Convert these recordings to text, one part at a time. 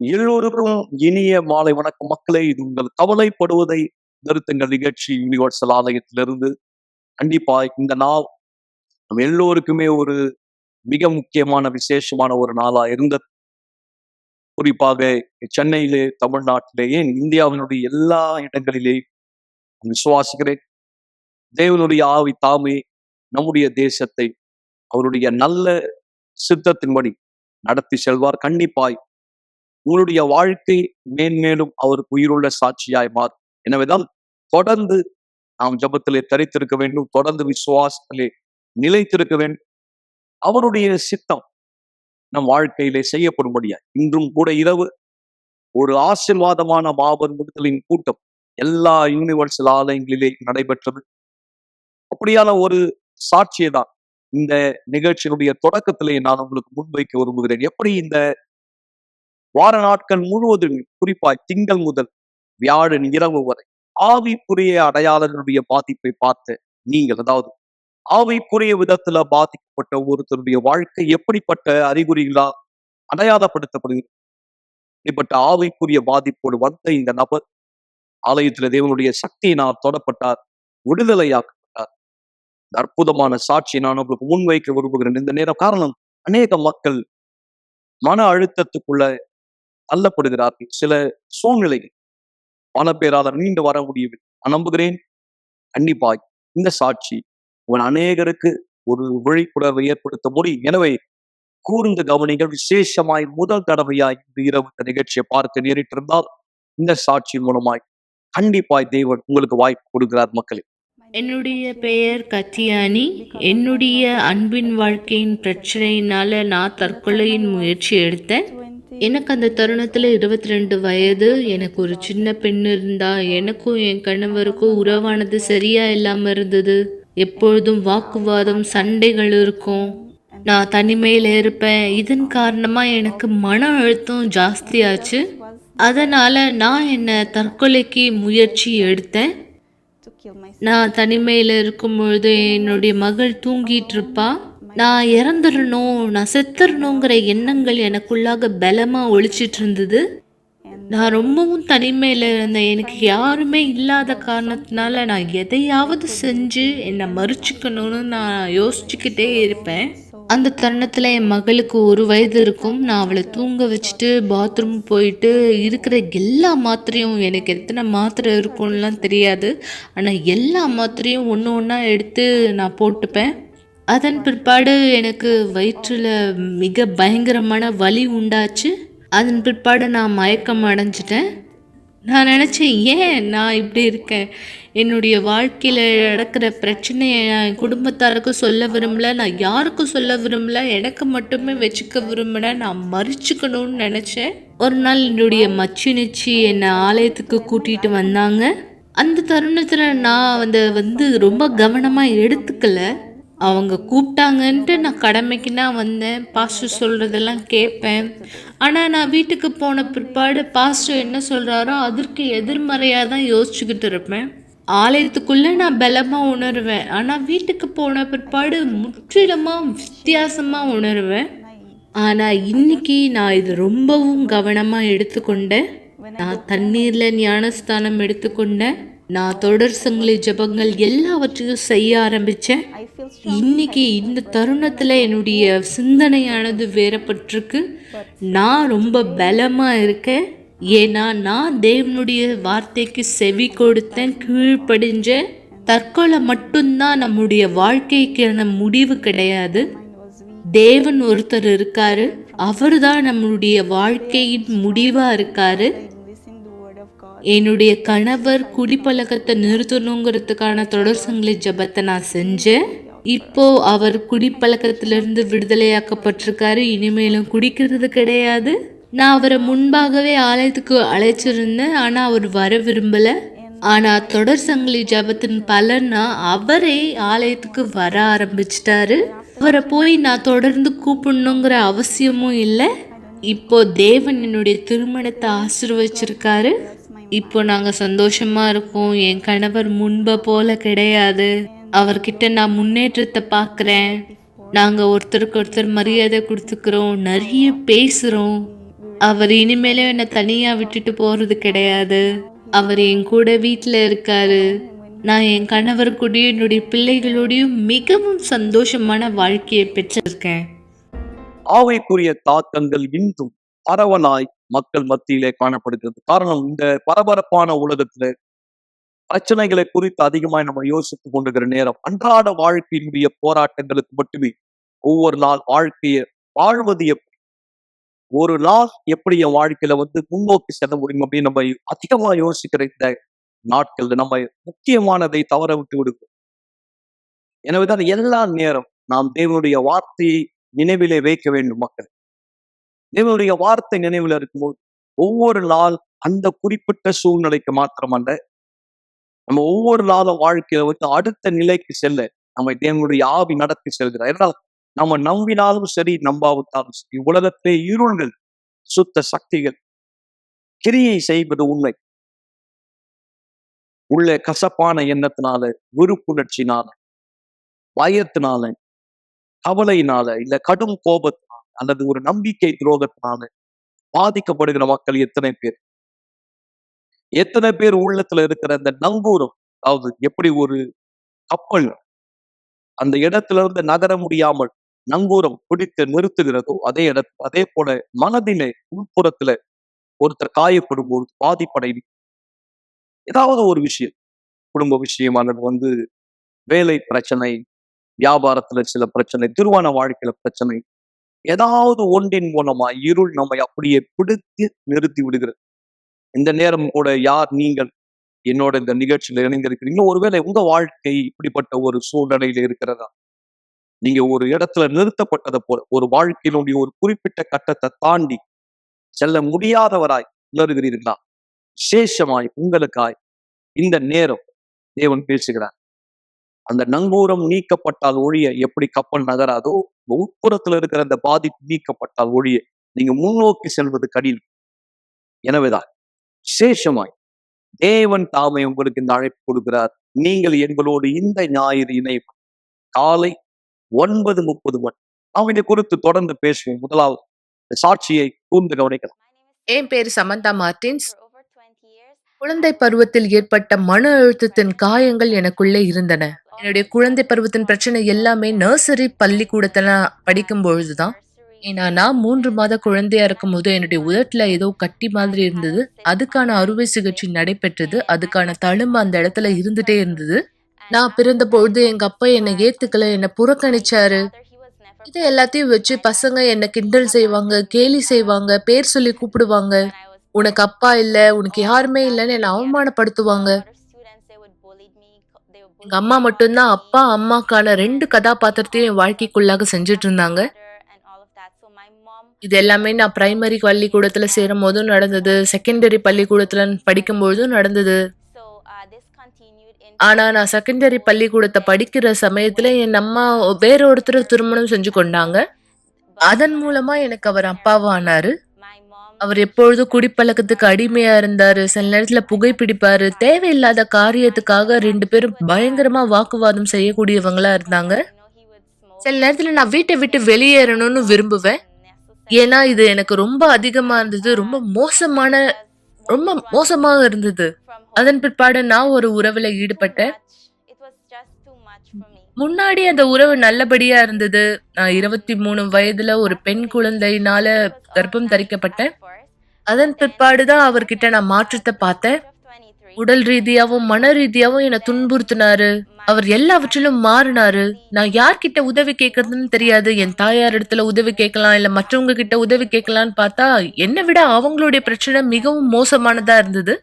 எல்லோருக்கும் இனிய மாலை வணக்கம் மக்களே. இது உங்கள் கவலைப்படுவதை நிறுத்துங்கள் நிகழ்ச்சி யூனிவர்சல் ஆலயத்திலிருந்து. கண்டிப்பா இந்த நாள் நம்ம எல்லோருக்குமே ஒரு மிக முக்கியமான விசேஷமான ஒரு நாளா இருந்தது. குறிப்பாக சென்னையிலே, தமிழ்நாட்டிலே, ஏன் இந்தியாவினுடைய எல்லா இடங்களிலேயும் விசுவாசிக்கிறேன். தேவனுடைய ஆவி தாமே நம்முடைய தேசத்தை அவருடைய நல்ல சித்தத்தின்படி நடத்தி செல்வார். கண்டிப்பாய் உங்களுடைய வாழ்க்கை மேன்மேலும் அவருக்கு உயிருள்ள சாட்சியாய் மாறும். எனவேதான் தொடர்ந்து நாம் ஜெபத்திலே தரித்திருக்க வேண்டும். தொடர்ந்து விசுவாசத்திலே நிலைத்திருக்க வேண்டும். அவருடைய சித்தம் நம் வாழ்க்கையிலே செய்யப்படும்படியாய் இன்றும் கூட இரவு ஒரு ஆசீர்வாதமான மாபெரும் விடுதலின் கூட்டம் எல்லா யூனிவர்சல் ஆலயங்களிலே நடைபெற்றது. அப்படியான ஒரு சாட்சியை தான் இந்த நிகழ்ச்சியினுடைய தொடக்கத்திலே நான் உங்களுக்கு முன்வைக்க விரும்புகிறேன். எப்படி இந்த வார நாட்கள் முழுவதும், குறிப்பாய் திங்கள் முதல் வியாழன் இரவு வரை ஆவிக்குரிய அடையாளங்களுடைய பாதிப்பை பார்த்த நீங்கள், அதாவது ஆவிக்குரிய விதத்துல பாதிக்கப்பட்ட ஒருத்தருடைய வாழ்க்கை எப்படிப்பட்ட அறிகுறிகளா அடையாளப்படுத்தப்படுகிறது. இப்படிப்பட்ட ஆவிக்குரிய பாதிப்போடு வந்த இந்த நபர் ஆலயத்துல தேவனுடைய சக்தியினால் தொடப்பட்டார், விடுதலையாக்கப்பட்டார். இந்த அற்புதமான சாட்சியை நான் உங்களுக்கு முன்வைக்க விரும்புகிறேன் இந்த நேரம். காரணம், அநேக மக்கள் மன அழுத்தத்துக்குள்ள தள்ளப்படுகிறார்கள். சில சூழ்நிலைகள் பல பேரால் மீண்டு வர முடியவில்லை. நான் நம்புகிறேன் கண்டிப்பாய் இந்த சாட்சி உன் அநேகருக்கு ஒரு விழிப்புணர்வை ஏற்படுத்த முடியும். எனவே கூர்ந்து கவனிகள். விசேஷமாய் முதல் தடவையாய் இந்த இரவு இந்த நிகழ்ச்சியை பார்க்க நேரிட்டிருந்தால் இந்த சாட்சியின் மூலமாய் கண்டிப்பாய் தேவன் உங்களுக்கு வாய்ப்பு கொடுக்கிறார். மக்களே, என்னுடைய பெயர் கத்தியானி. என்னுடைய அன்பின் வாழ்க்கையின் பிரச்சனையினால நான் தற்கொலையின் முயற்சி எடுத்தேன். எனக்கு அந்த தருணத்தில் 22 வயது. எனக்கு ஒரு சின்ன பெண் இருந்தா. எனக்கும் என் கணவருக்கும் உறவானது சரியா இல்லாமல் இருந்தது. எப்பொழுதும் வாக்குவாதம், சண்டைகள் இருக்கும். நான் தனிமையில் இருப்பேன். இதன் காரணமாக எனக்கு மன அழுத்தம் ஜாஸ்தியாச்சு. அதனால் நான் என்னை தற்கொலைக்கு முயற்சி எடுத்தேன். நான் தனிமையில் இருக்கும் பொழுது என்னுடைய மகள் தூங்கிட்டு இருப்பா. நான் இறந்துடணும், நான் செத்துடணுங்கிற எண்ணங்கள் எனக்குள்ளாக பலமாக ஒழிச்சிட்டு இருந்தது. நான் ரொம்பவும் தனிமையில் இருந்தேன். எனக்கு யாருமே இல்லாத காரணத்தினால நான் எதையாவது செஞ்சு என்னை மறுச்சிக்கணும்னு நான் யோசிச்சுக்கிட்டே இருப்பேன். அந்த தருணத்தில் என் மகளுக்கு 1 வயது இருக்கும். நான் அவளை தூங்க வச்சுட்டு பாத்ரூம் போயிட்டு இருக்கிற எல்லா மாத்திரையும், எனக்கு எத்தனை மாத்திரை இருக்கும்லாம் தெரியாது, ஆனால் எல்லா மாத்திரையும் ஒன்று ஒன்றா எடுத்து நான் போட்டுப்பேன். அதன் பிற்பாடு எனக்கு வயிற்றில் மிக பயங்கரமான வலி உண்டாச்சு. அதன் பிற்பாடு நான் மயக்கம் அடைஞ்சிட்டேன். நான் நினச்சேன், ஏன் நான் இப்படி இருக்கேன்? என்னுடைய வாழ்க்கையில் நடக்கிற பிரச்சனையை என் குடும்பத்தாருக்கும் சொல்ல விரும்பல, நான் யாருக்கும் சொல்ல விரும்பல, எனக்கு மட்டுமே வச்சுக்க விரும்பின, நான் மறிச்சுக்கணும்னு நினச்சேன். ஒரு நாள் என்னுடைய மச்சினிச்சி என்னை ஆலயத்துக்கு கூட்டிகிட்டு வந்தாங்க. அந்த தருணத்தில் நான் வந்து ரொம்ப கவனமாக எடுத்துக்கல. அவங்க கூப்பிட்டாங்கன்ட்டு நான் கடமைக்கு தான் வந்தேன். பாஸ்டர் சொல்கிறதெல்லாம் கேட்பேன். ஆனால் நான் வீட்டுக்கு போன பிற்பாடு பாஸ்டர் என்ன சொல்கிறாரோ அதற்கு எதிர்மறையாக தான் யோசிச்சுக்கிட்டு இருப்பேன். ஆலயத்துக்குள்ளே நான் பலமாக உணர்வேன், ஆனால் வீட்டுக்கு போன பிற்பாடு முற்றிலுமாக வித்தியாசமாக உணர்வேன். ஆனால் இன்னைக்கு நான் இது ரொம்பவும் கவனமாக எடுத்துக்கொண்டேன். நான் தண்ணீரில் ஞானஸ்தானம் எடுத்துக்கொண்டேன். நான் தொடர் சங்கிலி ஜபங்கள் எல்லாவற்றையும் செய்ய ஆரம்பித்தேன். இன்னைக்கு இந்த தருணத்தில் என்னுடைய சிந்தனையானது வேறப்பட்டிருக்கு. நான் ரொம்ப பலமாக இருக்கேன். ஏன்னா நான் தேவனுடைய வார்த்தைக்கு செவி கொடுத்தேன், கீழ்ப்படிஞ்சேன். தற்கொலை மட்டும்தான் நம்முடைய வாழ்க்கைக்கான முடிவு கிடையாது. தேவன் ஒருத்தர் இருக்காரு, அவர் தான் நம்மளுடைய வாழ்க்கையின் முடிவாக இருக்காரு. என்னுடைய கணவர் குடிப்பழக்கத்தை நிறுத்தணுங்கிறதுக்கான தொடர் சங்கிலி ஜபத்தை நான் செஞ்சேன். இப்போ அவர் குடிப்பழக்கத்திலிருந்து விடுதலையாக்கப்பட்டிருக்காரு. இனிமேலும் குடிக்கிறது கிடையாது. நான் அவரை முன்பாகவே ஆலயத்துக்கு அழைச்சிருந்தேன், ஆனால் அவர் வர விரும்பலை. ஆனால் தொடர் சங்கிலி ஜபத்தின் பலனா அவரே ஆலயத்துக்கு வர ஆரம்பிச்சிட்டாரு. அவரை போய் நான் தொடர்ந்து கூப்பிடணுங்கிற அவசியமும் இல்லை. இப்போ தேவன் என்னுடைய திருமணத்தை ஆசீர்வதிச்சிருக்காரு. இப்போ நாங்கள் சந்தோஷமாக இருக்கோம். என் கணவர் முன்பை போல கிடையாது. அவர்கிட்ட நான் முன்னேற்றத்தை பார்க்குறேன். நாங்கள் ஒருத்தருக்கு ஒருத்தர் மரியாதை கொடுத்துக்கிறோம், நிறைய பேசுகிறோம். அவர் இனிமேலும் என்னை தனியா விட்டுட்டு போறது கிடையாது. அவர் என் கூட வீட்டில் இருக்காரு. நான் என் கணவர் கூடயும் என்னுடைய பிள்ளைகளோடையும் மிகவும் சந்தோஷமான வாழ்க்கையை பெற்றிருக்கேன். ஆவிக்குரிய தாக்கங்கள் இன்றும் பரவலாய் மக்கள் மத்தியிலே காணப்படுகிறது. காரணம், இந்த பரபரப்பான உலகத்துல பிரச்சனைகளை குறித்து அதிகமாய் நம்ம யோசித்துக் கொண்டிருக்கிற நேரம், அன்றாட வாழ்க்கையினுடைய போராட்டங்களுக்கு மட்டுமே ஒவ்வொரு நாள் வாழ்க்கையை வாழ்வது எப்படி, ஒரு நாள் எப்படி என் வாழ்க்கையில முன்னோக்கி செல்ல முடியும் அப்படின்னு நம்ம அதிகமா யோசிக்கிற இந்த நாட்கள்ல நம்ம முக்கியமானதை தவற விட்டு விடுகிறோம். எனவேதான் எல்லா நேரம் நாம் தேவனுடைய வார்த்தையை நினைவிலே வைக்க வேண்டும். மக்கள் தேவனுடைய வார்த்தை நினைவில் இருக்கும்போது ஒவ்வொரு நாள் அந்த குறிப்பிட்ட சூழ்நிலைக்கு மாத்திரமல்ல, நம்ம ஒவ்வொரு நாளும் வாழ்க்கையில அடுத்த நிலைக்கு செல்ல நம்ம தேவனுடைய ஆவி நடத்தி செல்கிறார். ஏன்னா நம்ம நம்பினாலும் சரி நம்பாவிட்டாலும் சரி, உலகத்திலே இருள்கள், சுத்த சக்திகள் கிரியை செய்வது உண்மை. உள்ள கசப்பான எண்ணத்தினால, விருப்புணர்ச்சினால, பயத்தினால, கவலையினால, இல்ல கடும் கோபத்தினால, அல்லது ஒரு நம்பிக்கை துரோகத்தினால பாதிக்கப்படுகிற மக்கள் எத்தனை பேர்? எத்தனை பேர் உள்ளத்துல இருக்கிற அந்த நங்கூரம், அதாவது எப்படி ஒரு கப்பல் அந்த இடத்துல இருந்து நகர முடியாமல் நங்கூரம் பிடித்து நிறுத்துகிறதோ, அதே போல மனதிலே உள்புறத்துல ஒருத்தர் காயப்படும் போது பாதிப்படை ஏதாவது ஒரு விஷயம், குடும்ப விஷயமானது, வேலை பிரச்சனை, வியாபாரத்துல சில பிரச்சனை, திருமண வாழ்க்கையில பிரச்சனை, ஏதாவது ஒன்றின் மூலமா இருள் நம்மை அப்படியே பிடித்து நிறுத்தி விடுகிறது. இந்த நேரம் கூட யார் நீங்கள் என்னோட இந்த நிகழ்ச்சியில இணைந்திருக்கிறீங்களோ, ஒருவேளை உங்க வாழ்க்கை இப்படிப்பட்ட ஒரு சூழ்நிலையில இருக்கிறதா? நீங்க ஒரு இடத்துல நிறுத்தப்பட்டதை போல ஒரு வாழ்க்கையினுடைய ஒரு குறிப்பிட்ட கட்டத்தை தாண்டி செல்ல முடியாதவராய் உணர்கிறீர்களா? விசேஷமாய் உங்களுக்காய் இந்த நேரம் தேவன் பேசுகிறார். அந்த நங்கூரம் நீக்கப்பட்டால் ஒழிய எப்படி கப்பல் நகராதோ, உட்புறத்துல இருக்கிற அந்த பாதிப்பு நீக்கப்பட்டால் ஒழிய நீங்க முன்னோக்கி செல்வது கடினம். எனவேதான் விசேஷமாய் தேவன் தாமே உங்களுக்கு இந்த அழைப்பு கொடுக்கிறார். நீங்கள் எங்களோடு இந்த ஞாயிறு இணைய காலை 9:30 மணி. நாம் இதை குறித்து தொடர்ந்து பேசுவோம். முதலாவது சாட்சியை கூர்ந்து கவனிக்கலாம். என் பேர் சமந்தா மார்டின்ஸ். குழந்தை பருவத்தில் ஏற்பட்ட மன அழுத்தத்தின் காயங்கள் எனக்குள்ளே இருந்தன. என்னுடைய குழந்தை பருவத்தின் பிரச்சனை எல்லாமே நர்சரி பள்ளிக்கூடத்துல படிக்கும் பொழுதுதான். ஏன்னா நான் 3 மாத குழந்தையா இருக்கும் போது என்னுடைய உதட்டுல ஏதோ கட்டி மாதிரி இருந்தது. அதுக்கான அறுவை சிகிச்சை நடைபெற்றது. அதுக்கான தழும்பு அந்த இடத்துல இருந்துட்டே இருந்தது. நான் பிறந்த பொழுது எங்க அப்பா என்னை ஏத்துக்கல, என்னை புறக்கணிச்சாரு. இது எல்லாத்தையும் வச்சு பசங்க என்ன கிண்டல் செய்வாங்க, கேலி செய்வாங்க, பேர் சொல்லி கூப்பிடுவாங்க. உனக்கு அப்பா இல்ல, உனக்கு யாருமே இல்லைன்னு என்னை அவமானப்படுத்துவாங்க. எங்க அம்மா மட்டும்தான் அப்பா அம்மாக்கான 2 கதாபாத்திரத்தையும் என் வாழ்க்கைக்குள்ளாக செஞ்சுட்டு இருந்தாங்க. இது எல்லாமே நான் பிரைமரி பள்ளிக்கூடத்துல சேரும் போதும் நடந்தது, செகண்டரி பள்ளிக்கூடத்துல படிக்கும் பொழுதும் நடந்தது. ஆனா நான் செகண்டரி பள்ளிக்கூடத்தை படிக்கிற சமயத்துல என் அம்மா வேற ஒருத்தர் திருமணம் செஞ்சு கொண்டாங்க. அதன் மூலமா எனக்கு அவர் அப்பாவா ஆனாரு. அவர் எப்பொழுதும் குடிப்பழக்கத்துக்கு அடிமையா இருந்தாரு. சில நேரத்துல புகைப்பிடிப்பாரு. தேவையில்லாத காரியத்துக்காக 2 பேரும் பயங்கரமா வாக்குவாதம் செய்யக்கூடியவங்களா இருந்தாங்க. சில நேரத்துல நான் வீட்டை விட்டு வெளியேறணும்னு விரும்புவேன். ஏன்னா இது எனக்கு ரொம்ப அதிகமா இருந்தது. ரொம்ப மோசமாக இருந்தது. அதன் பிற்பாடு நான் ஒரு உறவுல ஈடுபட்டேன். முன்னாடி அந்த உறவு நல்லபடியா இருந்தது. நான் 23 வயதுல ஒரு பெண் குழந்தையினால கர்ப்பம் தரிக்கப்பட்டேன். அதன் பிற்பாடுதான் அவர்கிட்ட நான் மாற்றத்தை பார்த்தேன். உடல் ரீதியாவும் மன ரீதியாவும் என்னை துன்புறுத்தினாரு. அவர் எல்லாவற்றிலும் மாறினாரு. நான் யார்கிட்ட உதவி கேட்கறதுன்னு தெரியாது. என் தாயார் இடத்துல உதவி கேட்கலாம், இல்ல மற்றவங்க கிட்ட உதவி கேட்கலான்னு பார்த்தா என்னை விட அவங்களுடைய பிரச்சனை மிகவும் மோசமானதா இருந்தது.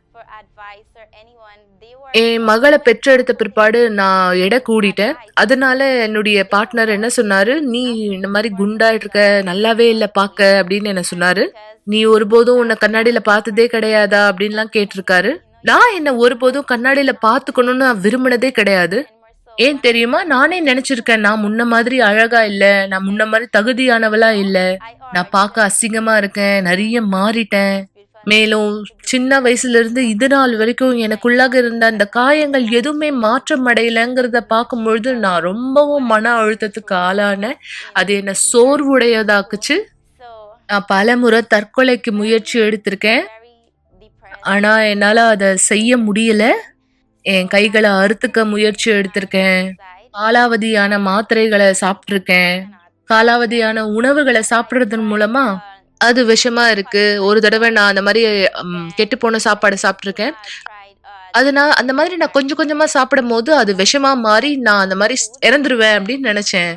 என் மகளை பெற்றெடுத்த பிற்பாடு நான் எடை கூடிட்டேன். அதனால என்னுடைய பார்ட்னர் என்ன சொன்னாரு, நீ இந்த மாதிரி குண்டா இருக்க, நல்லாவே இல்ல பாக்க அப்படின்னு என்ன சொன்னாரு. நீ ஒருபோதும் உன்னை கண்ணாடியில பார்த்ததே கிடையாதா அப்படின்லாம் கேட்டிருக்காரு. நான் என்ன ஒருபோதும் கண்ணாடியில பாத்துக்கணும்னு நான் விரும்பினதே கிடையாது. ஏன் தெரியுமா, நானே நினைச்சிருக்கேன் நான் முன்ன மாதிரி அழகா இல்ல, நான் முன்ன மாதிரி தகுதியானவளா இல்ல, நான் பார்க்க அசிங்கமா இருக்கேன், நிறைய மாறிட்டேன். மேலும் சின்ன வயசுல இருந்து இது நாள் வரைக்கும் எனக்குள்ளாக இருந்த அந்த காயங்கள் எதுவுமே மாற்றம் அடையலைங்கிறத பார்க்கும்பொழுது நான் ரொம்பவும் மன அழுத்தத்துக்கு ஆளானேன். அது என்ன சோர்வுடையதாக்குச்சு. நான் பலமுறை தற்கொலைக்கு முயற்சி எடுத்திருக்கேன். ஆனா என்னால அத செய்ய முடியல. என் கைகள அறுத்துக்க முயற்சி எடுத்திருக்கேன். காலாவதியான மாத்திரைகள சாப்பிட்டுருக்கேன். காலாவதியான உணவுகள சாப்பிடுறதன் மூலமா அது விஷமா இருக்கு. ஒரு தடவ நான் அந்த மாரி கெட்டுப்போன சாப்பாட சாப்பிட்டுருக்கேன். அது நான் அந்த மாதிரி நான் கொஞ்சம் கொஞ்சமா சாப்பிடும்போது, அது விஷமா மாறி நான் அந்த மாரி இறந்துருவேன் அப்படின்னு நெனச்சேன்.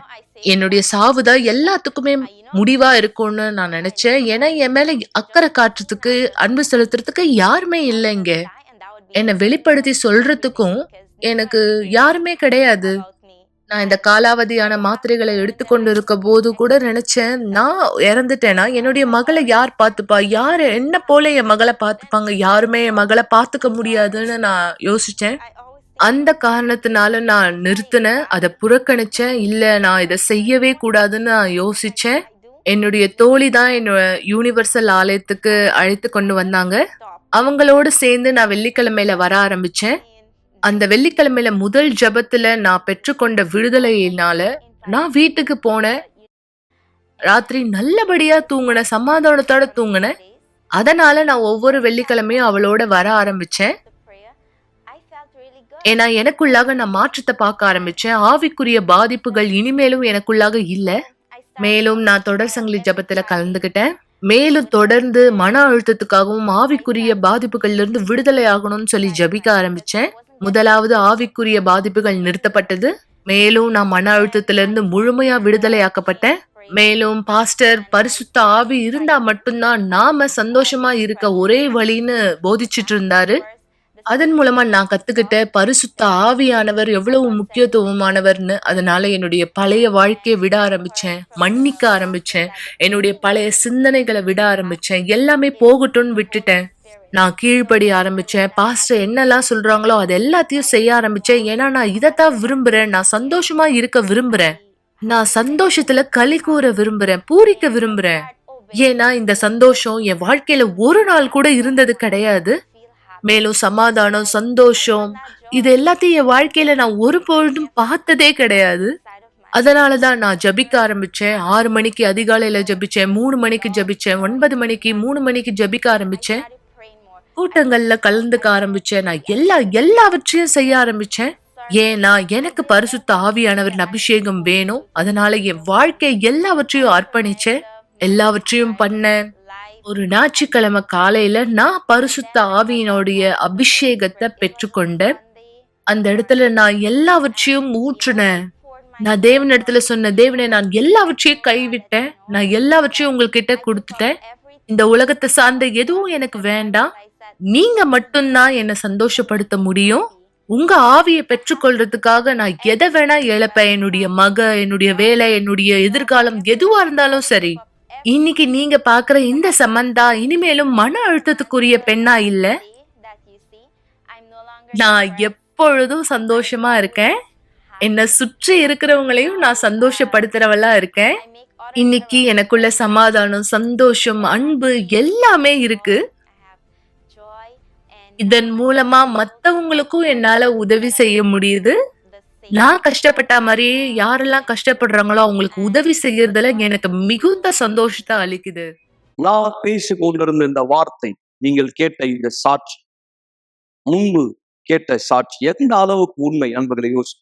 என்னுடைய சாவு தான் எல்லாத்துக்குமே முடிவா இருக்கும்னு நான் நெனச்சேன். ஏன்னா, என் மேல அக்கறை காட்டுறதுக்கு, அன்பு செலுத்துறதுக்கு யாருமே இல்ல இங்க. என்ன வெளிப்படுத்தி சொல்றதுக்கும் எனக்கு யாருமே கிடையாது. நான் இந்த காலாவதியான மாத்திரைகள எடுத்துக்கொண்டு இருக்கபோது கூட நெனச்சேன், நான் இறந்துட்டேன்னா, என்னுடைய மகள யார் பார்த்துப்பா? யாரு என்ன போல என் மகள பார்த்துப்பாங்க? யாருமே என் மகள பார்த்துக்க முடியாதுன்னு நான் யோசிச்சேன். அந்த காரணத்தினால நான் நிறுத்துனேன். அத புறக்கணிச்சேன். இல்ல நான் இத செய்யவே கூடாதுன்னு நான் யோசிச்சேன். என்னுடைய தோழி தான் யுனிவர்சல் ஆலயத்துக்கு அழைத்து கொண்டு வந்தாங்க. அவங்களோட சேர்ந்து நான் வெள்ளிக்கிழமையில வர ஆரம்பிச்சேன். அந்த வெள்ளிக்கிழமையில முதல் ஜெபத்துல நான் பெற்றுக்கொண்ட விடுதலையினால, நான் வீட்டுக்கு போனேன். ராத்திரி நல்லபடியா தூங்குனேன். சமாதானத்தோட தூங்குனேன். அதனால நான் ஒவ்வொரு வெள்ளிக்கிழமையும் அவளோட வர ஆரம்பிச்சேன். ஏன்னா, எனக்குள்ளாக நான் மாற்றத்த பார்க்க ஆரம்பிச்சேன். ஆவிக்குரிய பாதிப்புகள் இனிமேலும் எனக்குள்ளாக இல்ல. மேலும் நான் தொடர் சங்கிலி ஜெபத்துல கலந்துக்கிட்டேன். மேலும் தொடர்ந்து மன அழுத்தத்துக்காகவும், ஆவிக்குரிய பாதிப்புகள்ல இருந்து விடுதலை ஆகணும்னு சொல்லி ஜெபிக்க ஆரம்பிச்சேன். முதலாவது ஆவிக்குரிய பாதிப்புகள் நிறுத்தப்பட்டது. மேலும் நான் மன அழுத்தத்திலிருந்து முழுமையா விடுதலையாக்கப்பட்டேன். மேலும் பாஸ்டர் பரிசுத்த ஆவி இருந்தா மட்டும் தான் நாம சந்தோஷமா இருக்க ஒரே வழின்னு போதிச்சிட்டு இருந்தாரு. அதன் மூலமா நான் கத்துக்கிட்ட பரிசுத்த ஆவியானவர் எவ்வளவு முக்கியத்துவமானவர்னு. அதனால என்னுடைய பழைய வாழ்க்கைய விட ஆரம்பிச்சேன். மன்னிக்க ஆரம்பிச்சேன். என்னுடைய பழைய சிந்தனைகள விட ஆரம்பிச்சேன். எல்லாமே போகட்டும்னு விட்டுட்டேன். நான் கீழ்ப்படிய ஆரம்பிச்சேன். பாஸ்டர் என்னெல்லாம் சொல்றாங்களோ அது எல்லாத்தையும் செய்ய ஆரம்பிச்சேன். ஏன்னா நான் இதத்தான் விரும்புறேன். நான் சந்தோஷமா இருக்க விரும்புறேன். நான் சந்தோஷத்துல களி கூற விரும்புறேன். பூரிக்க விரும்புறேன். ஏன்னா இந்த சந்தோஷம் என் வாழ்க்கையில ஒரு நாள் கூட இருந்தது கிடையாது. மேலும் சமாதானம், சந்தோஷம் இது எல்லாத்தையும் என் வாழ்க்கையில நான் ஒருபொழுதும் பார்த்ததே கிடையாது. அதனால தான் நான் ஜெபிக்க ஆரம்பிச்சேன். 6 மணிக்கு அதிகாலையில ஜெபிச்சேன். 3 மணிக்கு ஜெபிச்சேன். 9 மணிக்கு, 3 மணிக்கு ஜெபிக்க ஆரம்பிச்சேன். கூட்டங்கள்ல கலந்துக்க ஆரம்பிச்சேன். நான் எல்லாவற்றையும் செய்ய ஆரம்பிச்சேன். ஏன்னா எனக்கு பரிசுத்த ஆவியானவரின் அபிஷேகம் வேணும். அதனால என் வாழ்க்கை எல்லாவற்றையும் அர்ப்பணிச்சேன். எல்லாவற்றையும் பண்ணேன். ஒரு ஞாயிற்றுக்கிழமை காலையில நான் பரிசுத்த ஆவியினுடைய அபிஷேகத்த பெற்றுக்கொண்டேன். அந்த இடத்துல நான் எல்லாவற்றையும் ஊற்றுனேன். நான் தேவனிடத்துல சொன்னேன், தேவனே நான் எல்லாவற்றையும் கைவிட்டேன். நான் எல்லாவற்றையும் உங்ககிட்ட குடுத்துட்டேன். இந்த உலகத்த சார்ந்த எதுவும் எனக்கு வேண்டாம். நீங்க மட்டும் தான் என்ன சந்தோஷப்படுத்த முடியும். உங்க ஆவிய பெற்றுக்கொள்றதுக்காக நான் எத வேணா இழப்பேன். என்னுடைய என்னுடைய வேலை, என்னுடைய எதிர்காலம் எதுவா இருந்தாலும் சரி. இன்னைக்கு நீங்க பாக்குற இந்த சமந்தா இனிமேலும் மன அழுத்தத்துக்குரிய பெண்ணா இல்ல. நான் எப்பொழுதும் சந்தோஷமா இருக்கேன். என்ன சுற்றி இருக்கிறவங்களையும் நான் சந்தோஷப்படுத்துறவளா இருக்கேன். இன்னைக்கு எனக்குள்ள சமாதானம், சந்தோஷம், அன்பு எல்லாமே இருக்கு. இதன் மூலமா மத்தவங்களுக்கும் என்னால உதவி செய்ய முடியுது. நான் கஷ்டப்பட்ட மாதிரியே யாரெல்லாம் கஷ்டப்படுறாங்களோ அவங்களுக்கு உதவி செய்யறதுல எனக்கு மிகுந்த சந்தோஷத்தை அளிக்குது. நான் பேசிக் கொண்டிருந்த இந்த வார்த்தை, நீங்கள் கேட்ட இந்த சாட்சி, முன்பு கேட்ட சாட்சி எந்த அளவுக்கு உண்மை என்பதை யோசி.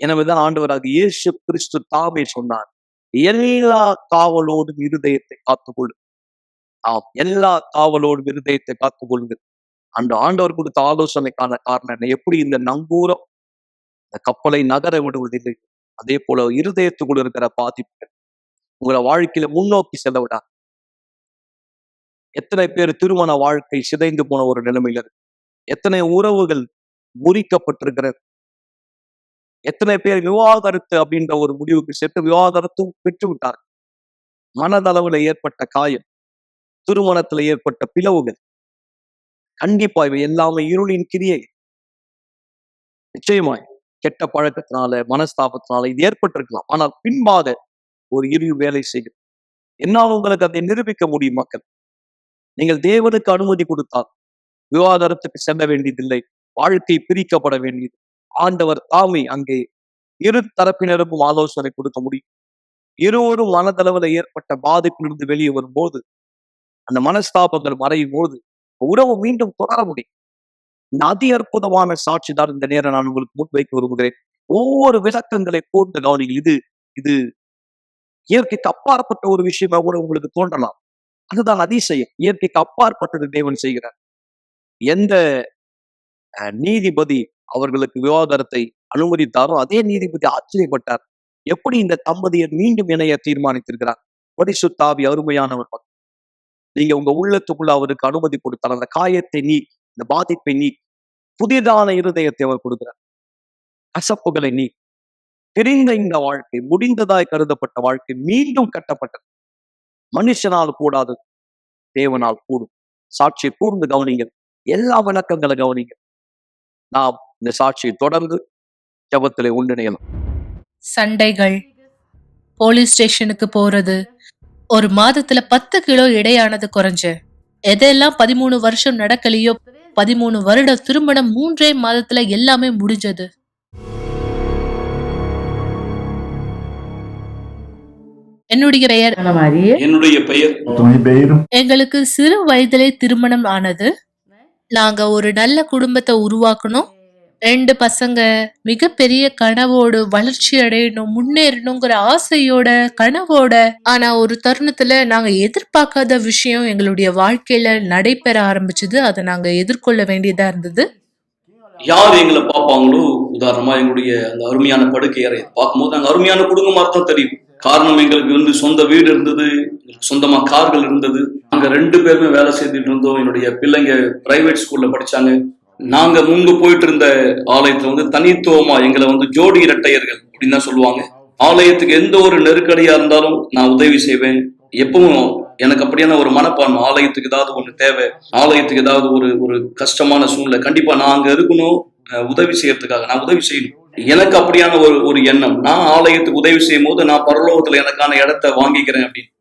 எனவேதான் ஆண்டவராக இயேசு கிறிஸ்து தாமே சொன்னார், எல்லா காவலோடும் இருதயத்தை காத்துக்கொள்ளு. எல்லா காவலோடும் இருதயத்தை காத்துக்கொள்ளுங்க. அந்த ஆண்டவர் கொடுத்த ஆலோசனைக்கான காரணம் என்ன? எப்படி இந்த நங்கூரம் இந்த கப்பலை நகர விடுவதில்லை, அதே போல இருதயத்துக்குள்ள இருக்கிற பாதிப்புகள் உங்களை வாழ்க்கையில முன்னோக்கி செல்ல விடா. எத்தனை பேர் திருமண வாழ்க்கை சிதைந்து போன ஒரு நிலைமையில இருக்கு. எத்தனை உறவுகள் முறிக்கப்பட்டிருக்கிறது. எத்தனை பேர் விவாகரத்து அப்படின்ற ஒரு முடிவுக்கு சென்று விவாகரத்தும் பெற்று விட்டார். மனதளவுல ஏற்பட்ட காயம், திருமணத்துல ஏற்பட்ட பிளவுகள், கண்டிப்பா இவை எல்லாமே இருளின் கிரியை. நிச்சயமாய் கெட்ட பழக்கத்தினால, மனஸ்தாபத்தினால இது ஏற்பட்டிருக்கலாம். ஆனால் பின்பாக ஒரு இறுதி வேலை செய்யும். என்னால் உங்களுக்கு அதை நிரூபிக்க முடியும். மக்கள், நீங்கள் தேவனுக்கு அனுமதி கொடுத்தால் விவாகரத்துக்கு செல்ல வேண்டியதில்லை. வாழ்க்கை பிரிக்கப்பட வேண்டியது. ஆண்டவர் தாமே அங்கே இரு தரப்பினருக்கும் ஆலோசனை கொடுக்க முடியும். இருவரும் மனதளவுல ஏற்பட்ட பாதிப்பிலிருந்து வெளியே வரும்போது, அந்த மனஸ்தாபங்கள் மறையும் போது உறவு மீண்டும் தொடர முடியும். இந்த அதி அற்புதமான சாட்சி தான் இந்த நேரம் நான் உங்களுக்கு முன்வைக்க விரும்புகிறேன். ஒவ்வொரு விளக்கங்களை கூர்ந்து கவனிங்கள். இது இது இயற்கைக்கு அப்பாற்பட்ட ஒரு விஷயமா கூட உங்களுக்கு தோன்றலாம். அதுதான் அதிசயம். இயற்கைக்கு அப்பாற்பட்டது தேவன் செய்கிறார். எந்த நீதிபதி அவர்களுக்கு விவாகரத்தை அனுமதித்தாரோ அதே நீதிபதி ஆச்சரியப்பட்டார். எப்படி இந்த தம்பதியர் மீண்டும் இணைய தீர்மானித்திருக்கிறார். பரிசுத்த ஆவி அருமையானவர். நீங்க உங்க உள்ளத்துக்குள்ள அவருக்கு அனுமதி கொடுத்தால் அந்த காயத்தை நீக்கி, இந்த பாதிப்பை நீக்கி, புதிதான இருதயத்தை அவர் கொடுக்கிறார். கசப்புகளை நீக்கி, பிரிந்த இந்த வாழ்க்கை, முடிந்ததாய் கருதப்பட்ட வாழ்க்கை மீண்டும் கட்டப்பட்டது. மனுஷனால் கூடாது, தேவனால் கூடும். சாட்சியை கூர்ந்து கவனிங்கள். எல்லா விளக்கங்களை கவனிங்கள். நாம் இந்த சாட்சியை தொடர்ந்து ஜெபத்திலே ஒன்றிணையலாம். சண்டைகள், போலீஸ் ஸ்டேஷனுக்கு போறது, ஒரு மாதத்துல 10 கிலோ எடையானது குறைஞ்சு, எதெல்லாம் 13 வருஷம் நடக்கலையோ 13 வருட திருமணம் 3 மாதத்துல எல்லாமே முடிஞ்சது. என்னுடைய பெயர் என்னுடைய பெயர் எங்களுக்கு சிறு வயதிலே திருமணம் ஆனது. நாங்க ஒரு நல்ல குடும்பத்தை உருவாக்கணும். 2 பசங்க மிகப்பெரிய கனவோடு வளர்ச்சி அடையணும், முன்னேறணுங்கிற ஆசையோட கனவோட. ஆனா ஒரு தருணத்துல நாங்க எதிர்பார்க்காத விஷயம் எங்களுடைய வாழ்க்கையில நடைபெற ஆரம்பிச்சது. அதை நாங்க எதிர்கொள்ள வேண்டியதா இருந்தது. யார் எங்களை பார்ப்பாங்களோ, உதாரணமா எங்களுடைய அந்த அருமையான படுக்கை அறை பார்க்கும்போது நாங்க அருமையான குடும்பமா தான் தெரியும். காரணம், எங்களுக்கு சொந்த வீடு இருந்தது, சொந்தமா கார்கள் இருந்தது. நாங்க 2 பேருமே வேலை செய்துட்டு இருந்தோம். என்னுடைய பிள்ளைங்க பிரைவேட் ஸ்கூல்ல படிச்சாங்க. நாங்க முன்பு போயிட்டு இருந்த ஆலயத்துல தனித்துவமா எங்களை ஜோடி இரட்டையர்கள் அப்படின்னு தான் சொல்லுவாங்க. ஆலயத்துக்கு எந்த ஒரு நெருக்கடியா இருந்தாலும் நான் உதவி செய்வேன். எப்பவும் எனக்கு அப்படியான ஒரு மனப்பான்மை. ஆலயத்துக்கு ஏதாவது ஒண்ணு தேவை, ஆலயத்துக்கு ஏதாவது ஒரு கஷ்டமான சூழ்நிலை, கண்டிப்பா நான் அங்க இருக்கணும், உதவி செய்யறதுக்காக நான் உதவி செய்யணும். எனக்கு அப்படியான ஒரு எண்ணம். நான் ஆலயத்துக்கு உதவி செய்யும் போது நான் பரலோகத்துல எனக்கான இடத்தை வாங்கிக்கிறேன் அப்படின்னு.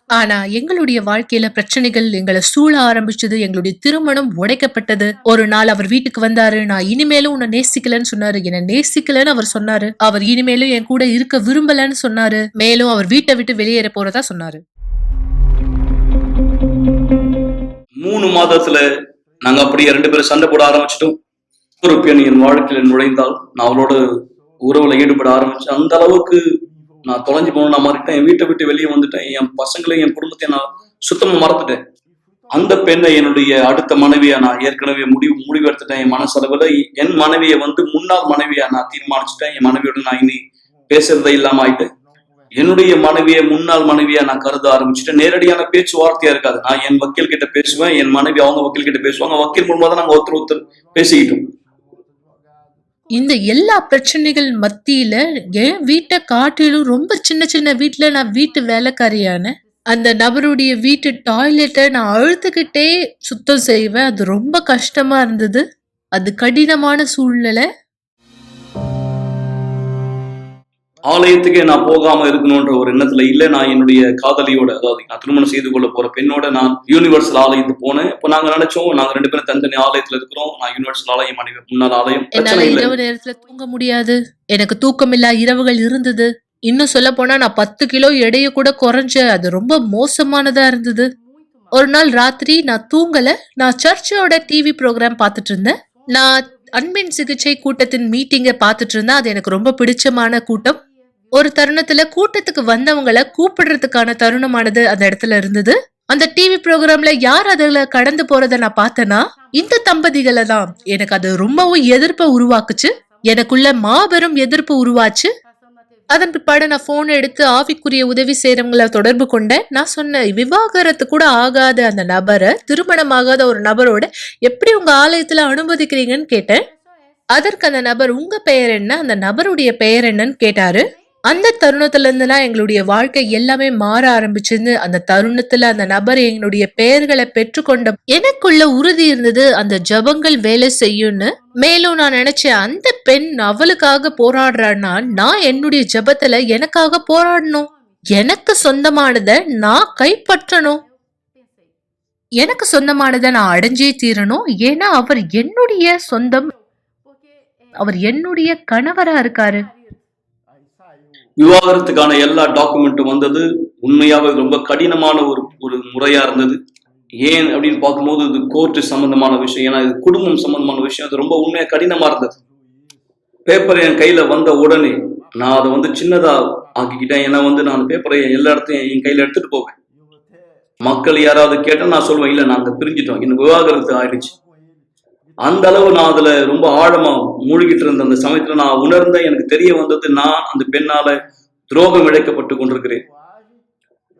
ஆனா எங்களுடைய வாழ்க்கையில பிரச்சனைகள் எங்களை சூழ ஆரம்பிச்சது. எங்களுடைய திருமணம் உடைக்கப்பட்டது. ஒரு நாள் அவர் வீட்டுக்கு வந்தாரு. நான் இனிமேலும் உன்னை நேசிக்கலன்னு சொன்னாரு. என்ன நேசிக்கலன்னு அவர் சொன்னாரு. அவர் இனிமேலும் என் கூட இருக்க விரும்பலன்னு சொன்னாரு. மேலும் அவர் வீட்டை விட்டு வெளியேற போறதா சொன்னாரு. 3 மாதத்துல நாங்க அப்படியே 2 பேரும் சண்டை போட ஆரம்பிச்சிட்டோம். ஒரு பெண் என் வாழ்க்கையில நுழைந்தால் நான் அவளோட உறவுல ஈடுபட ஆரம்பிச்சேன். அந்த அளவுக்கு நான் தொலைஞ்சு போகணும். நான் மாறிட்டேன். என் வீட்டை விட்டு வெளியே வந்துட்டேன். என் பசங்களையும் என் குடும்பத்தையும் நான் சுத்தமா மறந்துட்டேன். அந்த பெண்ணை என்னுடைய அடுத்த மனைவியா நான் ஏற்கனவே முடிவு எடுத்துட்டேன். என் மனசளவுல என் மனைவியை முன்னாள் மனைவியா நான் தீர்மானிச்சுட்டேன். என் மனைவியோட நான் இனி பேசுறதே இல்லாம ஆயிட்டேன். என்னுடைய மனைவியை முன்னாள் மனைவியா நான் கருத ஆரம்பிச்சுட்டேன். நேரடியான பேச்சுவார்த்தையா இருக்காது. நான் என் வக்கீல் கிட்ட பேசுவேன், என் மனைவி அவங்க வக்கீல் கிட்ட பேசுவாங்க. வக்கீல் மூலமா தான் நாங்க ஒருத்தர் பேசிக்கிட்டோம். இந்த எல்லா பிரச்சனைகள் மத்தியில என் வீட்டை காட்டிலும் ரொம்ப சின்ன சின்ன வீட்டுல நான் வீட்டு வேலைக்காரியான அந்த நபருடைய வீட்டு டாய்லெட்டை நான் அழுத்துக்கிட்டே சுத்தம் செய்வேன். அது ரொம்ப கஷ்டமா இருந்தது. அது கடினமான சூழ்நிலை. ஆலயத்துக்கே நான் போகாம இருக்கணும்ன்ற ஒரு எண்ணத்துல இல்ல. நான் என்னுடைய காதலியோட, அதாவது நான் திருமணம் செய்து கொள்ள போற பெண்ணோட நான் யூனிவர்சல் ஆலயத்துக்கு போனேன். இப்போ நாங்க நினைச்சோம் நாங்க 2 பேரும் தனித்தனி ஆலயத்துல இருக்கிறோம். நான் யூனிவர்சல் ஆலயம், மனைவி முன்னாள் ஆலயம். என்னால இரவு நேரத்துல தூங்க முடியாது. எனக்கு தூக்கமில்லா இரவுகள் இருந்தது. இன்னும் சொல்ல போனா நான் 10 கிலோ எடைய கூட குறைஞ்ச. அது ரொம்ப மோசமானதா இருந்தது. ஒரு நாள் ராத்திரி நான் தூங்கல. நான் சர்ச்சோட டிவி ப்ரோக்ராம் பார்த்துட்டு இருந்தேன். நான் அன்பின் சிகிச்சை கூட்டத்தின் மீட்டிங்கை பார்த்துட்டு இருந்தேன். அது எனக்கு ரொம்ப பிடிச்சமான கூட்டம். ஒரு தருணத்துல கூட்டத்துக்கு வந்தவங்களை கூப்பிடுறதுக்கான தருணமானது அந்த இடத்துல இருந்தது. அந்த டிவி ப்ரோக்ராம்ல யார் அதுல கடந்து போறத நான் பார்த்தேன்னா இந்த தம்பதிகளை தான். எனக்கு அது ரொம்பவும் எதிர்ப்பை உருவாக்குச்சு. எனக்குள்ள மாபெரும் எதிர்ப்பு உருவாச்சு. அதன் பிற்பாடு நான் போன் எடுத்து ஆவிக்குரிய உதவி செய்யறவங்களை தொடர்பு கொண்டேன். நான் சொன்னேன், விவாகரத்து கூட ஆகாத அந்த நபரை, திருமணமாகாத ஒரு நபரோட எப்படி உங்க ஆலயத்துல அனுமதிக்கிறீங்கன்னு கேட்டேன். அதற்கு அந்த நபர், உங்க பெயர் என்ன, அந்த நபருடைய பெயர் என்னன்னு கேட்டாரு. அந்த தருணத்துல இருந்துலாம் எங்களுடைய வாழ்க்கை எல்லாமே மாற ஆரம்பிச்சுன்னு. அந்த தருணத்துல அந்த நபர் எங்களுடைய பெயர்களை பெற்றுக்கொண்ட எனக்குள்ள உறுதி இருந்தது, அந்த ஜபங்கள் வேலை செய்யும்னு. மேலும் நான் நினைச்சேன், அந்த பெண் அவளுக்காக போராடுறான்னா நான் என்னுடைய ஜபத்துல எனக்காக போராடணும். எனக்கு சொந்தமானதை நான் கைப்பற்றணும். எனக்கு சொந்தமானதை நான் அடைஞ்சே தீரணும். ஏன்னா அவர் என்னுடைய சொந்தம். அவர் என்னுடைய கணவரா இருக்காரு. விவாகரத்துக்கான எல்லா டாக்குமெண்ட்டும் வந்தது. உண்மையாவே ரொம்ப கடினமான ஒரு முறையா இருந்தது. ஏன் அப்படின்னு பார்க்கும்போது இது கோர்ட்டு சம்பந்தமான விஷயம், ஏன்னா இது குடும்பம் சம்பந்தமான விஷயம். அது ரொம்ப உண்மையா கடினமா இருந்தது. பேப்பர் என் கையில வந்த உடனே நான் அதை சின்னதா ஆக்கிக்கிட்டேன். ஏன்னா நான் பேப்பரை எல்லா இடத்தையும் என் கையில எடுத்துட்டு போவேன். மக்கள் யாராவது கேட்டா நான் சொல்லுவேன், இல்ல நாங்க பிரிஞ்சிட்டோம், எனக்கு விவாகரத்து ஆயிடுச்சு. அந்த அளவு நான் அதுல ரொம்ப ஆழமா மூழ்கிட்டு இருந்த அந்த சமயத்துல நான் உணர்ந்தேன், எனக்கு தெரிய வந்தது, நான் அந்த பெண்ணால துரோகம் இழைக்கப்பட்டு கொண்டிருக்கிறேன்.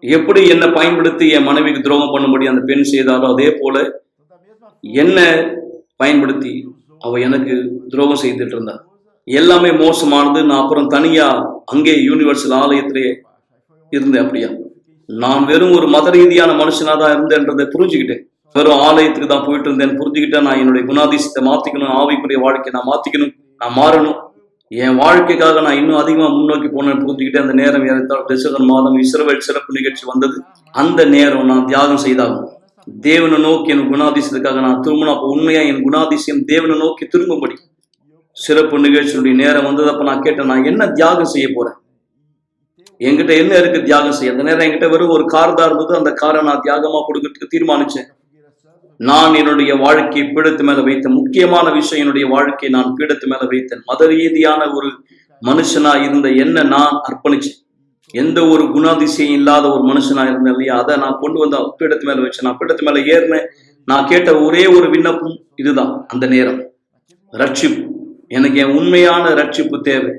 எப்படி என்னை பயன்படுத்தி என் மனைவிக்கு துரோகம் பண்ணும்படி அந்த பெண் செய்தாலும் அதே போல என்ன பயன்படுத்தி அவ எனக்கு துரோகம் செய்துட்டு இருந்தா. எல்லாமே மோசமானது. நான் அப்புறம் தனியா அங்கே யூனிவர்சல் ஆலயத்திலே இருந்தேன். அப்படியா நான் வெறும் ஒரு மத ரீதியான மனுஷனா தான் இருந்தேன்றதை புரிஞ்சுக்கிட்டேன். வெறும் ஆலயத்துக்கு தான் போயிட்டு இருந்தேன்னு புரிஞ்சுக்கிட்டேன். நான் என்னுடைய குணாதிசயத்தை மாத்திக்கணும், ஆவிக்குரிய வாழ்க்கையை நான் மாத்திக்கணும், நான் மாறணும், என் வாழ்க்கைக்காக நான் இன்னும் அதிகமா முன்னோக்கி போனேன்னு புரிஞ்சுக்கிட்டேன். அந்த நேரம் ஏறத்தாழ டிசம்பர் மாதம் இஸ்ரவேல் சிறப்பு நிகழ்ச்சி வந்தது. அந்த நேரம் நான் தியாகம் செய்தாகும். தேவனை நோக்கி என் குணாதிசயத்துக்காக நான் திரும்பணும். அப்போ உண்மையா என் குணாதிசயம் தேவனை நோக்கி திரும்பும்படி சிறப்பு நிகழ்ச்சியுடைய நேரம் வந்தது. அப்ப நான் கேட்டேன், நான் என்ன தியாகம் செய்ய போறேன், என்கிட்ட என்ன இருக்கு தியாகம் செய்ய. அந்த நேரம் என்கிட்ட வெறும் ஒரு கார் தான் இருந்தது. அந்த காரை நான் தியாகமா கொடுக்கறதுக்கு தீர்மானிச்சேன். நான் என்னுடைய வாழ்க்கையை பீடத்து மேல வைத்தேன். முக்கியமான விஷயம், என்னுடைய வாழ்க்கையை நான் பீடத்து மேல வைத்தேன். மத ரீதியான ஒரு மனுஷனா இருந்த என்ன நான் அர்ப்பணிச்சேன். எந்த ஒரு குணாதிசயம் இல்லாத ஒரு மனுஷனா இருந்தேன் இல்லையா, அதை நான் கொண்டு வந்து பீடத்து மேல வச்சேன். நான் பீடத்து மேல ஏறினேன். நான் கேட்ட ஒரே ஒரு விண்ணப்பம் இதுதான். அந்த நேரம் ரட்சிப்பு, எனக்கு என் உண்மையான ரட்சிப்பு தேவை.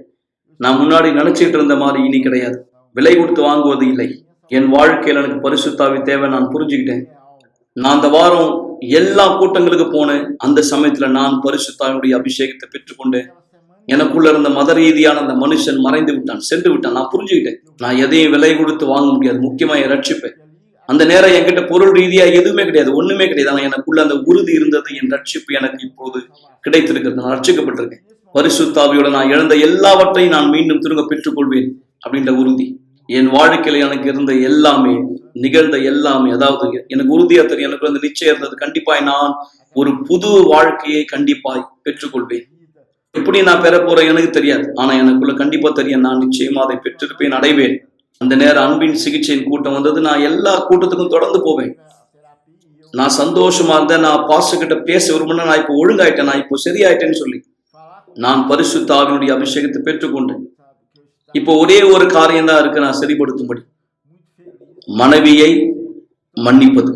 நான் முன்னாடி நினைச்சிட்டு இருந்த மாதிரி இனி கிடையாது. விலை கொடுத்து வாங்குவது இல்லை. என் வாழ்க்கையில் எனக்கு பரிசுத்தாவி தேவை. நான் புரிஞ்சுக்கிட்டேன். நான் அந்த வாரம் எல்லா கூட்டங்களுக்கு போனேன். அந்த சமயத்துல நான் பரிசுத்தாவினுடைய அபிஷேகத்தை பெற்றுக்கொண்டேன். எனக்குள்ள இருந்த மத ரீதியான அந்த மனுஷன் மறைந்து விட்டான், சென்று விட்டான். நான் புரிஞ்சுக்கிட்டேன், நான் எதையும் விலை கொடுத்து வாங்க முடியாது. முக்கியமா என் ரட்சிப்பேன். அந்த நேரம் என்கிட்ட பொருள் ரீதியா எதுவுமே கிடையாது, ஒண்ணுமே கிடையாது. ஆனா எனக்குள்ள அந்த உறுதி இருந்தது. என் ரட்சிப்பு எனக்கு இப்போது கிடைத்திருக்கிறது. நான் ரட்சிக்கப்பட்டிருக்கேன். பரிசுத்தாவியோட நான் இழந்த எல்லாவற்றையும் நான் மீண்டும் திரும்ப பெற்றுக்கொள்வேன் அப்படின்ற உறுதி. என் வாழ்க்கையில எனக்கு இருந்த எல்லாமே, நிகழ்ந்த எல்லாமே, அதாவது எனக்கு உறுதியா தெரியும், எனக்கு அந்த நிச்சயம் இருந்தது, கண்டிப்பாய் நான் ஒரு புது வாழ்க்கையை கண்டிப்பாய் பெற்றுக்கொள்வேன். எப்படி நான் பெற போறேன் எனக்கு தெரியாது. ஆனா எனக்குள்ள கண்டிப்பா தெரியும், நான் நிச்சயமா அதை பெற்றிருப்பேன், அடைவேன். அந்த நேரம் அன்பின் சிகிச்சையின் கூட்டம் வந்தது. நான் எல்லா கூட்டத்துக்கும் தொடர்ந்து போவேன். நான் சந்தோஷமா இருந்தேன். நான் பாஸ்டர் கிட்ட பேச விரும்பினா, நான் இப்போ ஒழுங்காயிட்டேன், நான் இப்போ சரியாயிட்டேன்னு சொல்லி நான் பரிசுத்த ஆவியினுடைய அபிஷேகத்தை பெற்றுக்கொண்டேன். இப்போ ஒரே ஒரு காரியம் தான் இருக்கு நான் சரிப்படுத்தும்படி, மனைவியை மன்னிப்பது.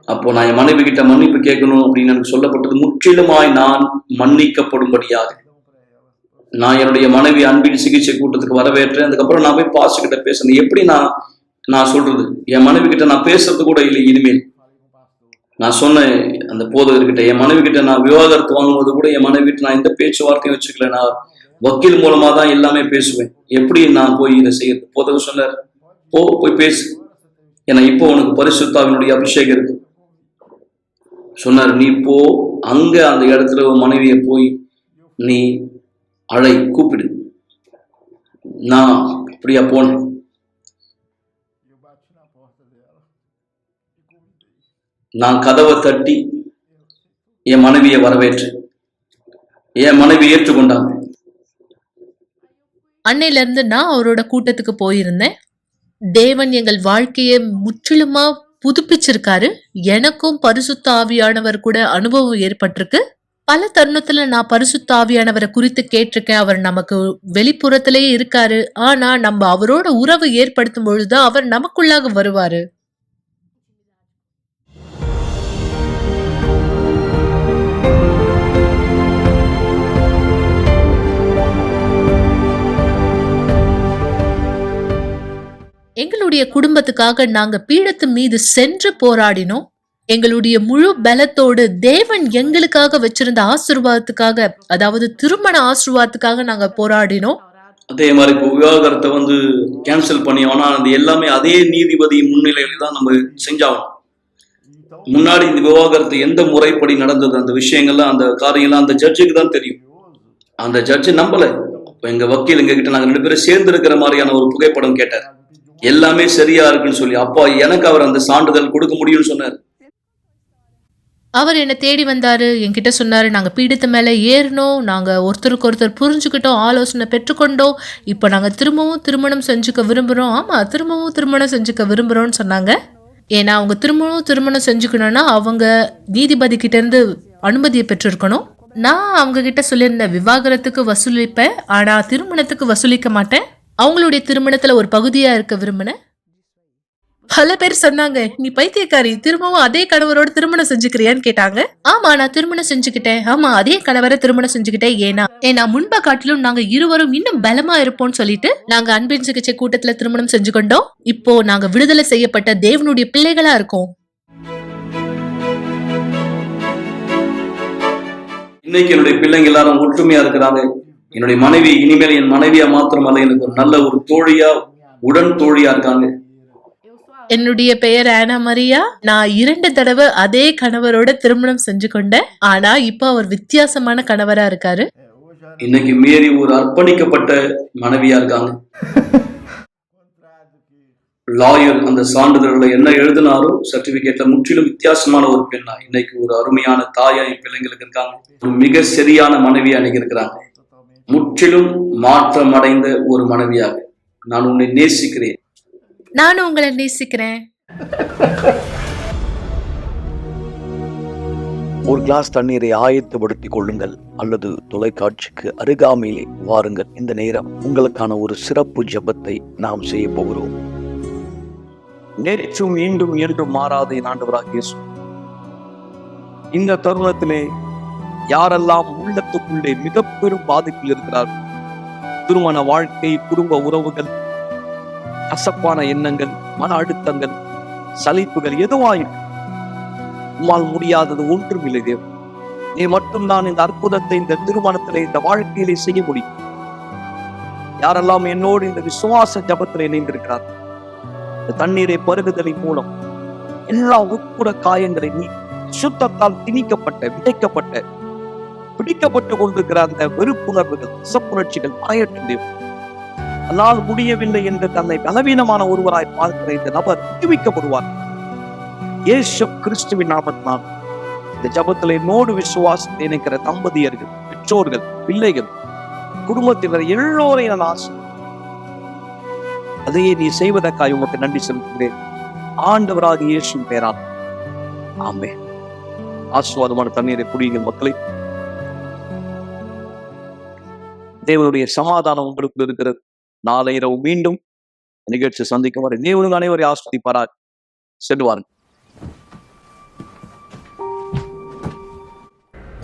அப்போ நான் என் மனைவி கிட்ட மன்னிப்பு கேட்கணும் அப்படின்னு எனக்கு சொல்லப்பட்டது. முற்றிலுமாய் நான் மன்னிக்கப்படும்படியாக நான் என்னுடைய மனைவி அன்பின் சிகிச்சை கூட்டத்துக்கு வரவேற்றேன். அதுக்கப்புறம் நான் போய் பாஸ்டர் கிட்ட பேசணும். எப்படி நான் சொல்றது, என் மனைவி கிட்ட நான் பேசுறது கூட இல்லை இனிமேல். நான் சொன்னேன் அந்த போதகர்கிட்ட, என் மனைவி கிட்ட நான் விவாகரத்து வாங்கும்போது கூட என் மனைவி கிட்ட நான் எந்த பேச்சுவார்த்தையும் வச்சுக்கல. நான் வக்கீல் மூலமா தான் எல்லாமே பேசுவேன். எப்படி நான் போய் இதை செய்யறது? போதகர் சொன்னார், போய் பேசு, ஏன்னா இப்போ உனக்கு பரிசுத்தாவினுடைய அபிஷேகம் இருக்கு. சொன்னார், நீ போ, அங்க அந்த இடத்துல உன் மனைவியை போய் நீ அழை, கூப்பிடு. நான் அப்படியா போனேன். நான் கதவை தட்டி என் மனைவியை வரவேற்று என் மனைவி ஏற்றுக்கொண்டாங்க. அன்னையில இருந்து நான் அவரோட கூட்டத்துக்கு போயிருந்தேன். தேவன் எங்கள் வாழ்க்கையை முற்றிலுமா புதுப்பிச்சிருக்காரு. எனக்கும் பரிசுத்த ஆவியானவர் கூட அனுபவம் ஏற்பட்டிருக்கு. பல தருணத்துல நான் பரிசுத்த ஆவியானவரை குறித்து கேட்டிருக்கேன். அவர் நமக்கு வெளிப்புறத்திலேயே இருக்காரு. ஆனா நம்ம அவரோட உறவு ஏற்படுத்தும் பொழுதுதான் அவர் நமக்குள்ளாக வருவாரு. எங்களுடைய குடும்பத்துக்காக நாங்க பீடத்து மீது சென்று போராடினோம். எங்களுடைய முழு பலத்தோடு தேவன் எங்களுக்காக வச்சிருந்த ஆசீர்வாதத்துக்காக, அதாவது திருமண ஆசீர்வாதத்துக்காக நாங்க போராடினோம். அதே மாதிரி விவாகரத்தை கேன்சல் பண்ணி, ஆனா அது எல்லாமே அதே நீதிபதி முன்னிலையில தான் நம்ம செஞ்சாகணும். முன்னாடி இந்த விவாகரத்து எந்த முறைப்படி நடந்தது, அந்த விஷயங்கள்லாம், அந்த காரியங்கள்லாம் அந்த ஜட்ஜுக்கு தான் தெரியும். அந்த ஜட்ஜு நம்பல. எங்க வக்கீல் எங்க கிட்ட நாங்க 2 பேரும் சேர்ந்து இருக்கிற மாதிரியான ஒரு புகைப்படம் கேட்டார். எல்லாமே சரியா இருக்குன்னு சொல்லி, அப்பா எனக்கு அவர் அந்த சான்றிதழ் கொடுக்க முடியும்னு சொன்னார். அவர் என்னை தேடி வந்தாரு, என்கிட்ட சொன்னாரு, நாங்க பீடத்து மேல ஏறினோம், நாங்க ஒருத்தருக்கு ஒருத்தர் புரிஞ்சுக்கிட்டோம், ஆலோசனை பெற்றுக்கொண்டோம், இப்போ நாங்க திரும்பவும் திருமணம் செஞ்சுக்க விரும்புறோம். ஆமா, திரும்பவும் திருமணம் செஞ்சுக்க விரும்புறோம்னு சொன்னாங்க. ஏன்னா அவங்க திரும்பவும் திருமணம் செஞ்சுக்கணும்னா அவங்க நீதிபதி கிட்ட இருந்து அனுமதியை பெற்றிருக்கணும். நான் அவங்க கிட்ட சொல்லியிருந்தேன், விவாகரத்துக்கு வசூலிப்பேன், ஆனா திருமணத்துக்கு வசூலிக்க மாட்டேன். அவங்களுடைய திருமணத்துல ஒரு பகுதியா இருக்க விரும்பினேன். பல பேர் சொன்னாங்க, நீ பைத்தியக்காரி, திரும்பவும் அதே கணவரோட திருமணம் செஞ்சுக்கிறியான்னு கேட்டாங்க. ஆமா, நான் திருமணம் செஞ்சுக்கிட்டேன். ஆமா, அதே கணவரை திருமணம் செஞ்சுக்கிட்டேன். ஏன்னா முன்பை காட்டிலும் நாங்க இருவரும் இன்னும் பலமா இருப்போம்னு சொல்லிட்டு நாங்க அன்பின் சிகிச்சை கூட்டத்துல திருமணம் செஞ்சு கொண்டோம். இப்போ நாங்க விடுதலை செய்யப்பட்ட தேவனுடைய பிள்ளைகளா இருக்கோம். இன்னைக்கு என்னுடைய பிள்ளைங்க எல்லாரும் ஒற்றுமையா இருக்கிறாங்க. என்னுடைய மனைவி இனிமேல் என் மனைவியா மாத்திரமல்ல, எனக்கு ஒரு நல்ல ஒரு தோழியா, உடன் தோழியா இருக்காங்க. என்னுடைய பெயர் ஆனா மரியா. நான் 2 தடவை அதே கணவரோட திருமணம் செஞ்சு கொண்டேன். ஆனா இப்ப அவர் வித்தியாசமான கணவரா இருக்காரு. இன்னைக்கு மேரி ஒரு அர்ப்பணிக்கப்பட்ட மனைவியா இருக்காங்க. லாயர் அந்த சான்றிதழ்களை என்ன எழுதினாரோ சர்டிபிகேட்ல முற்றிலும் வித்தியாசமான ஒரு பெண்ணா இன்னைக்கு ஒரு அருமையான தாயா என் பிள்ளைங்களுக்கு இருக்காங்க. ஒரு மிக சரியான மனைவியா இன்னைக்கு இருக்கிறாங்க. முற்றிலும் மாற்றம் அடைந்த ஒரு மனைவியாக. நான் உன்னை நேசிக்கிறேன். நானும் உங்களை நேசிக்கிறேன். ஒரு கிளாஸ் தண்ணீரை ஆயத்தப்படுத்திக் கொள்ளுங்கள் அல்லது தொலைக்காட்சிக்கு அருகாமையிலே வாருங்கள். இந்த நேரம் உங்களுக்கான ஒரு சிறப்பு ஜெபத்தை நாம் செய்ய போகிறோம். நேற்றும் மீண்டும் என்றும் மாறாத என் ஆண்டவராகிய இயேசு, இந்த தருணத்திலே யாரெல்லாம் உள்ளத்துக்குள்ளே மிக பெரும் பாதிப்பில் இருக்கிறார்கள், திருமண வாழ்க்கை, குடும்ப உறவுகள், கசப்பான எண்ணங்கள், மன அழுத்தங்கள், சலிப்புகள், எதுவாயும் உம்மால் முடியாதது ஒன்றுமில்லை தேவன். நீ மட்டும்தான் இந்த அற்புதத்தை இந்த திருமணத்திலே, இந்த வாழ்க்கையிலே செய்ய முடியும். யாரெல்லாம் என்னோடு இந்த விசுவாச ஜபத்தில் இணைந்திருக்கிறார், இந்த தண்ணீரை பருகுதலின் மூலம் எல்லா உட்புற காயங்களை நீ சுத்தத்தால் திணிக்கப்பட்ட, விதைக்கப்பட்ட, பிடிக்கப்பட்டு கொண்டிருக்கிற அந்த வெறுப்புணர்வுகள், சப்புணர்ச்சிகள் மறையட்டும் தேவன். அதனால் முடியவில்லை என்று தன்னை பலவீனமான ஒருவராய் பார்க்கிற இந்த நபர் விடுவிக்கப்படுவார். இயேசு கிறிஸ்துவின் நாமத்தினால் இந்த ஜபத்தில் என்னோடு விசுவாசத்தை இணைக்கிற தம்பதியர்கள், பெற்றோர்கள், பிள்ளைகள், குடும்பத்தினர் எல்லோரையும் நான் ஆசை. அதையே நீ செய்வதற்காக உமக்கு நன்றி செலுத்துகிறேன். ஆண்டவராக இயேசு பெயரால் ஆமென். ஆசீர்வாதமான தண்ணீரை குடியுங்கள் மக்களை. தேவனுடைய சமாதானம் உங்களுக்கு இருக்கிறது. நாளை இரவு மீண்டும் நிகழ்ச்சி சந்திக்கும் வரை தேவனுக்கு அனைவரையும் ஆஸ்வதிப்பாரார். செல்வார்கள்.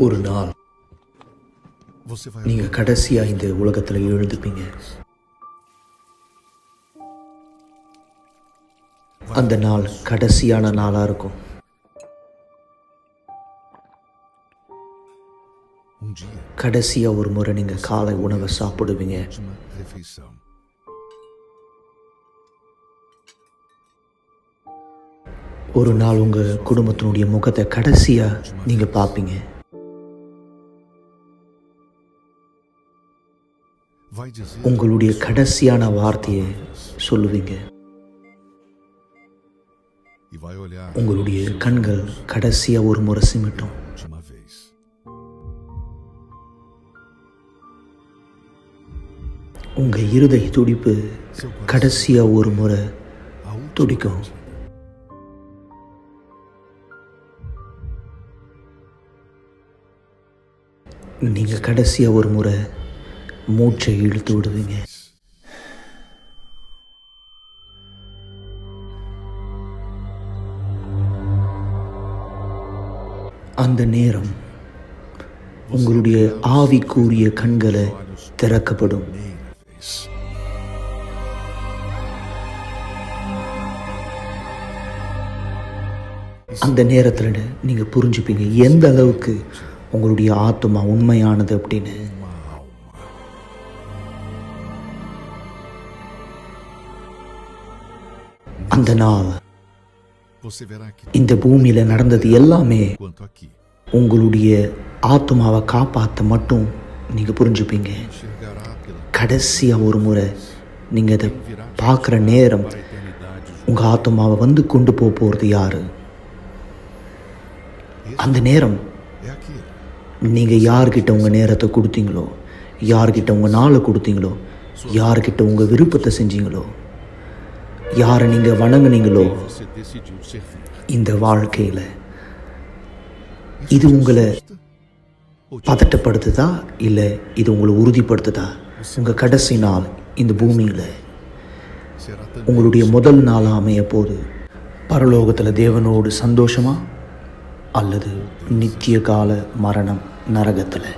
ஒரு நாள் நீங்க கடைசியா இந்த உலகத்துல எழுந்துப்பீங்க. அந்த நாள் கடைசியான நாளா இருக்கும். கடைசியா ஒரு முறை நீங்க காலை உணவை சாப்பிடுவீங்க. ஒரு நாள் உங்க குடும்பத்தினுடைய முகத்தை கடைசியா நீங்க பார்ப்பீங்க. உங்களுடைய கடைசியான வார்த்தையை சொல்லுவீங்க. உங்களுடைய கண்கள் கடைசியா ஒரு முறை சிமிட்டும். உங்க இருதய துடிப்பு கடைசியா ஒரு முறை துடிக்கும். நீங்க கடைசியா ஒரு முறை மூச்சை இழுத்து விடுவீங்க. அந்த நேரம் உங்களுடைய ஆவிக்குரிய கண்களை திறக்கப்படும். அந்த நேரத்தில் நீங்க புரிஞ்சுப்பீங்க எந்த அளவுக்கு உங்களுடைய ஆத்மா உண்மையானது அப்படின்னு. அந்த நாள் இந்த பூமியில நடந்தது எல்லாமே உங்களுடைய ஆத்மாவை காப்பாற்ற மட்டும் நீங்க புரிஞ்சுப்பீங்க. கடைசியா ஒரு முறை நீங்க அதை பார்க்குற நேரம் உங்க ஆத்மாவை வந்து கொண்டு போறது யாரு? அந்த நேரம் நீங்கள் யார்கிட்ட உங்கள் நேரத்தை கொடுத்தீங்களோ, யார்கிட்ட உங்கள் நாளை கொடுத்தீங்களோ, யார்கிட்ட உங்கள் விருப்பத்தை செஞ்சீங்களோ, யாரை நீங்கள் வணங்குனீங்களோ, இந்த வாழ்க்கையில் இது உங்களை பதட்டப்படுத்துதா இல்லை இது உங்களை உறுதிப்படுத்துதா? உங்கள் கடைசி நாள் இந்த பூமியில் உங்களுடைய முதல் நாளாக அமைய போது பரலோகத்தில் தேவனோடு சந்தோஷமா அல்லது நித்திய கால மரணம் நரகத்தில்?